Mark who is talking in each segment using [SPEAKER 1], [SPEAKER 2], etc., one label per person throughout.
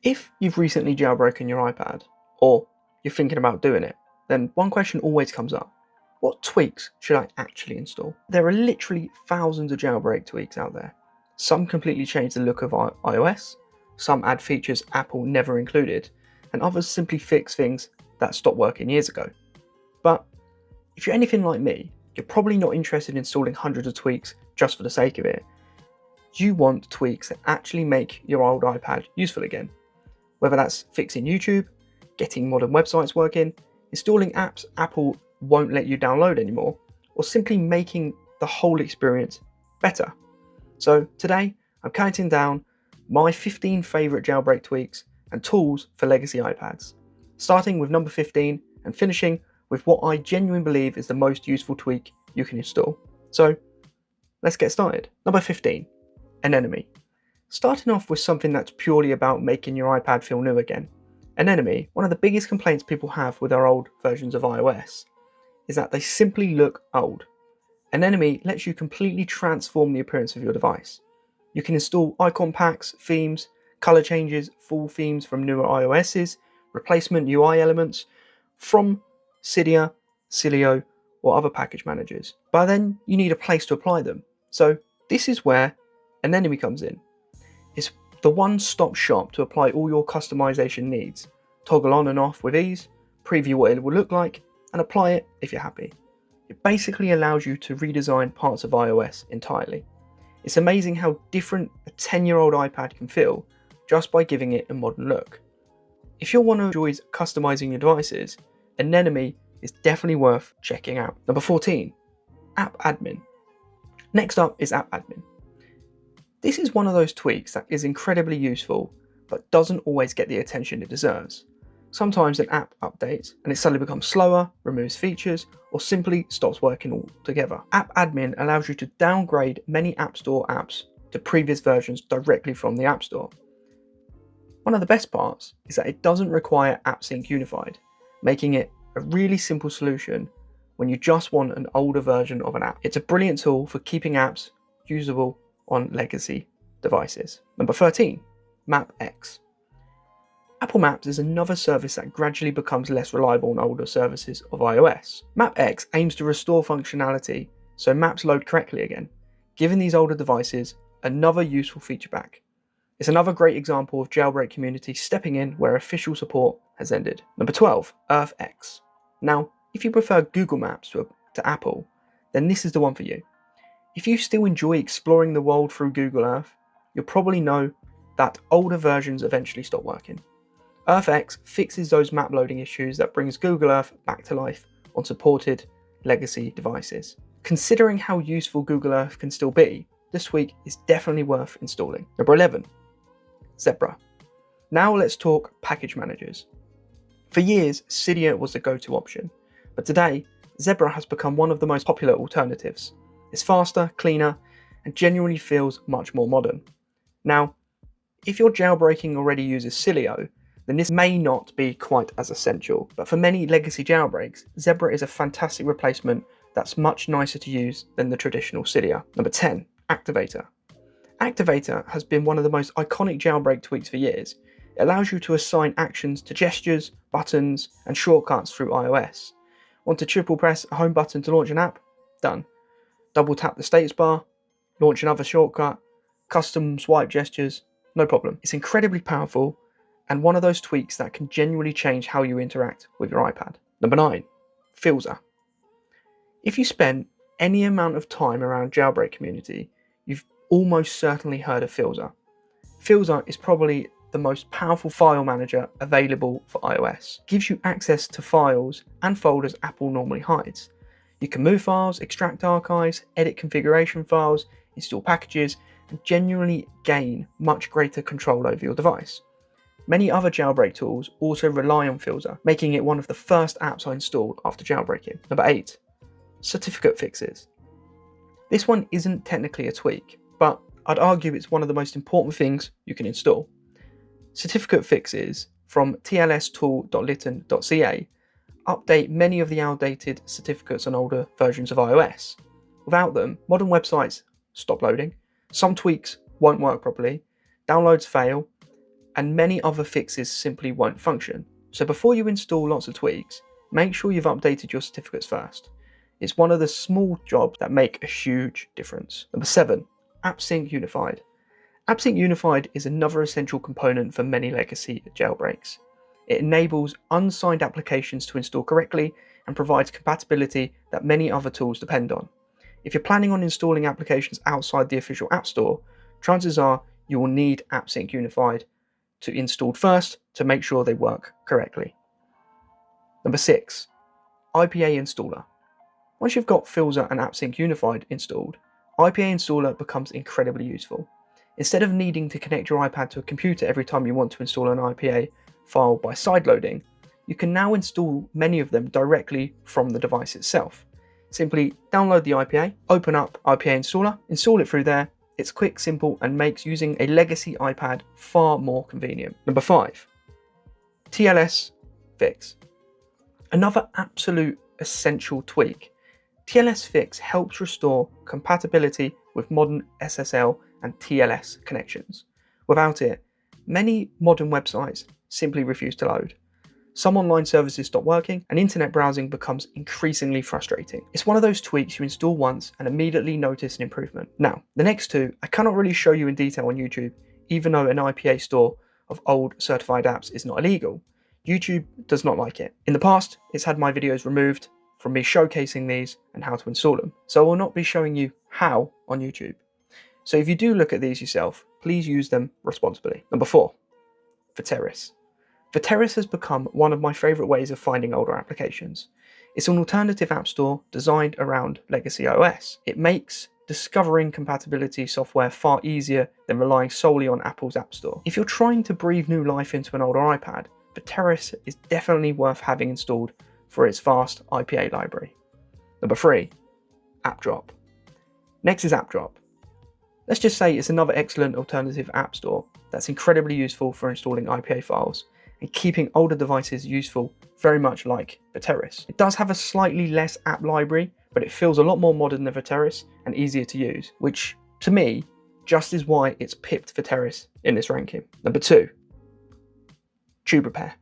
[SPEAKER 1] If you've recently jailbroken your iPad, or you're thinking about doing it, then one question always comes up. What tweaks should I actually install? There are literally thousands of jailbreak tweaks out there. Some completely change the look of iOS, some add features Apple never included, and others simply fix things that stopped working years ago. But if you're anything like me, you're probably not interested in installing hundreds of tweaks just for the sake of it. You want tweaks that actually make your old iPad useful again. Whether that's fixing YouTube, getting modern websites working, installing apps Apple won't let you download anymore, or simply making the whole experience better. So today, I'm counting down my 15 favourite jailbreak tweaks and tools for legacy iPads, starting with number 15 and finishing with what I genuinely believe is the most useful tweak you can install. So let's get started. Number 15, Anemone. Starting off with something that's purely about making your iPad feel new again. Anemone, one of the biggest complaints people have with our old versions of iOS, is that they simply look old. Anemone lets you completely transform the appearance of your device. You can install icon packs, themes, color changes, full themes from newer iOSs, replacement UI elements from Cydia, Cilio, or other package managers. But then you need a place to apply them. So this is where Anemone comes in. It's the one-stop shop to apply all your customization needs. Toggle on and off with ease, preview what it will look like, and apply it if you're happy. It basically allows you to redesign parts of iOS entirely. It's amazing how different a 10-year-old iPad can feel just by giving it a modern look. If you're one who enjoys customizing your devices, Anemone is definitely worth checking out. Number 14, App Admin. Next up is App Admin. This is one of those tweaks that is incredibly useful, but doesn't always get the attention it deserves. Sometimes an app updates and it suddenly becomes slower, removes features, or simply stops working altogether. App Admin allows you to downgrade many App Store apps to previous versions directly from the App Store. One of the best parts is that it doesn't require AppSync Unified, making it a really simple solution when you just want an older version of an app. It's a brilliant tool for keeping apps usable on legacy devices. Number 13, MapX. Apple Maps is another service that gradually becomes less reliable on older services of iOS. MapX aims to restore functionality so maps load correctly again, giving these older devices another useful feature back. It's another great example of jailbreak community stepping in where official support has ended. Number 12, EarthX. Now, if you prefer Google Maps to Apple, then this is the one for you. If you still enjoy exploring the world through Google Earth, you'll probably know that older versions eventually stop working. EarthX fixes those map loading issues that brings Google Earth back to life on supported legacy devices. Considering how useful Google Earth can still be, this week is definitely worth installing. Number 11, Zebra. Now let's talk package managers. For years, Cydia was the go-to option, but today, Zebra has become one of the most popular alternatives. It's faster, cleaner, and genuinely feels much more modern. Now, if your jailbreaking already uses Cilio, then this may not be quite as essential, but for many legacy jailbreaks, Zebra is a fantastic replacement that's much nicer to use than the traditional Cydia. Number 10, Activator. Activator has been one of the most iconic jailbreak tweaks for years. It allows you to assign actions to gestures, buttons, and shortcuts through iOS. Want to triple press a home button to launch an app? Done. Double tap the status bar, launch another shortcut, custom swipe gestures, no problem. It's incredibly powerful and one of those tweaks that can genuinely change how you interact with your iPad. Number 9, Filza. If you spend any amount of time around jailbreak community, you've almost certainly heard of Filza. Filza is probably the most powerful file manager available for iOS. It gives you access to files and folders Apple normally hides. You can move files, extract archives, edit configuration files, install packages, and genuinely gain much greater control over your device. Many other jailbreak tools also rely on Filza, making it one of the first apps I installed after jailbreaking. Number 8, certificate fixes. This one isn't technically a tweak, but I'd argue it's one of the most important things you can install. Certificate fixes from tlstool.lytton.ca update many of the outdated certificates on older versions of iOS. Without them, modern websites stop loading, some tweaks won't work properly, downloads fail, and many other fixes simply won't function. So before you install lots of tweaks, make sure you've updated your certificates first. It's one of the small jobs that make a huge difference. Number 7, AppSync Unified. AppSync Unified is another essential component for many legacy jailbreaks. It enables unsigned applications to install correctly and provides compatibility that many other tools depend on. If you're planning on installing applications outside the official App Store, chances are you will need AppSync Unified to install first to make sure they work correctly. Number 6, IPA Installer. Once you've got Filza and AppSync Unified installed, IPA Installer becomes incredibly useful. Instead of needing to connect your iPad to a computer every time you want to install an IPA file by sideloading, you can now install many of them directly from the device itself. Simply download the IPA, open up IPA Installer, install it through there. It's quick, simple, and makes using a legacy iPad far more convenient. Number 5, TLS Fix. Another absolute essential tweak. TLS Fix helps restore compatibility with modern SSL and TLS connections. Without it, many modern websites simply refuse to load. Some online services stop working and internet browsing becomes increasingly frustrating. It's one of those tweaks you install once and immediately notice an improvement. Now, the next two I cannot really show you in detail on YouTube, even though an IPA store of old certified apps is not illegal. YouTube does not like it. In the past, it's had my videos removed from me showcasing these and how to install them, so I will not be showing you how on YouTube. So if you do look at these yourself, please use them responsibly. Number 4, Viteris. Viteris has become one of my favourite ways of finding older applications. It's an alternative app store designed around legacy iOS. It makes discovering compatibility software far easier than relying solely on Apple's App Store. If you're trying to breathe new life into an older iPad, Viteris is definitely worth having installed for its vast IPA library. Number 3, AppDrop. Next is AppDrop. Let's just say it's another excellent alternative app store that's incredibly useful for installing IPA files and keeping older devices useful, very much like Viteris. It does have a slightly less app library, but it feels a lot more modern than Viteris and easier to use, which to me just is why it's pipped Viteris in this ranking. Number 2, Tube Repair.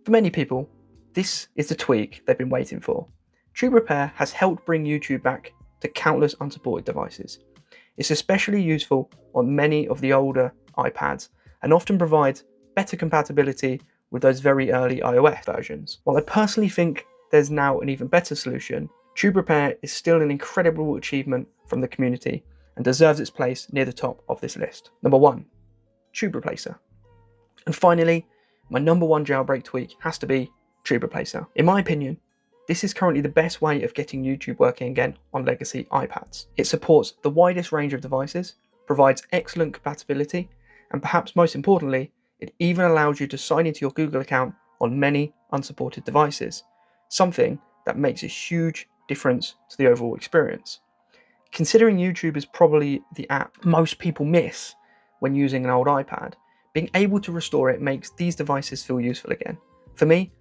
[SPEAKER 1] For many people, this is the tweak they've been waiting for. Tube Repair has helped bring YouTube back to countless unsupported devices. It's especially useful on many of the older iPads and often provides better compatibility with those very early iOS versions. While I personally think there's now an even better solution, Tube Repair is still an incredible achievement from the community and deserves its place near the top of this list. Number 1, Tube Replacer. And finally, my number 1 jailbreak tweak has to be Tube Replacer. In my opinion, this is currently the best way of getting YouTube working again on legacy iPads. It supports the widest range of devices, provides excellent compatibility, and perhaps most importantly, it even allows you to sign into your Google account on many unsupported devices, something that makes a huge difference to the overall experience. Considering YouTube is probably the app most people miss when using an old iPad, being able to restore it makes these devices feel useful again. For me,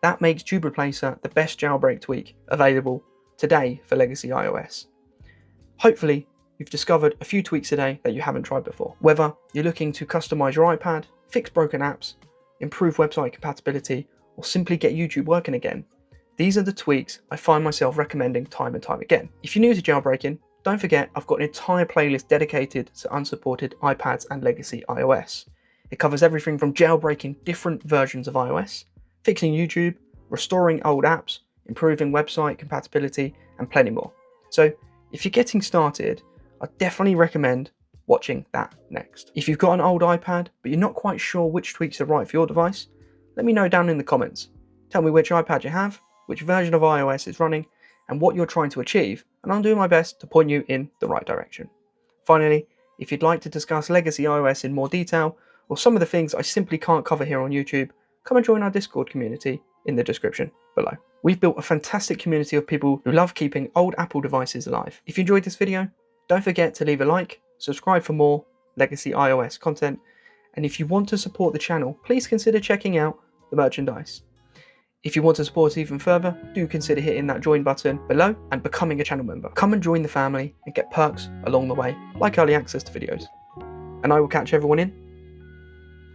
[SPEAKER 1] that makes Tube Replacer the best jailbreak tweak available today for legacy iOS. Hopefully, you've discovered a few tweaks today that you haven't tried before. Whether you're looking to customize your iPad, fix broken apps, improve website compatibility, or simply get YouTube working again, these are the tweaks I find myself recommending time and time again. If you're new to jailbreaking, don't forget I've got an entire playlist dedicated to unsupported iPads and legacy iOS. It covers everything from jailbreaking different versions of iOS, fixing YouTube, restoring old apps, improving website compatibility, and plenty more. So if you're getting started, I definitely recommend watching that next. If you've got an old iPad, but you're not quite sure which tweaks are right for your device, let me know down in the comments. Tell me which iPad you have, which version of iOS is running, and what you're trying to achieve, and I'll do my best to point you in the right direction. Finally, if you'd like to discuss legacy iOS in more detail, or some of the things I simply can't cover here on YouTube, come and join our Discord community in the description below. We've built a fantastic community of people who love keeping old Apple devices alive. If you enjoyed this video, don't forget to leave a like, subscribe for more legacy iOS content, and if you want to support the channel, please consider checking out the merchandise. If you want to support us even further, do consider hitting that join button below and becoming a channel member. Come and join the family and get perks along the way, like early access to videos. And I will catch everyone in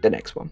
[SPEAKER 1] the next one.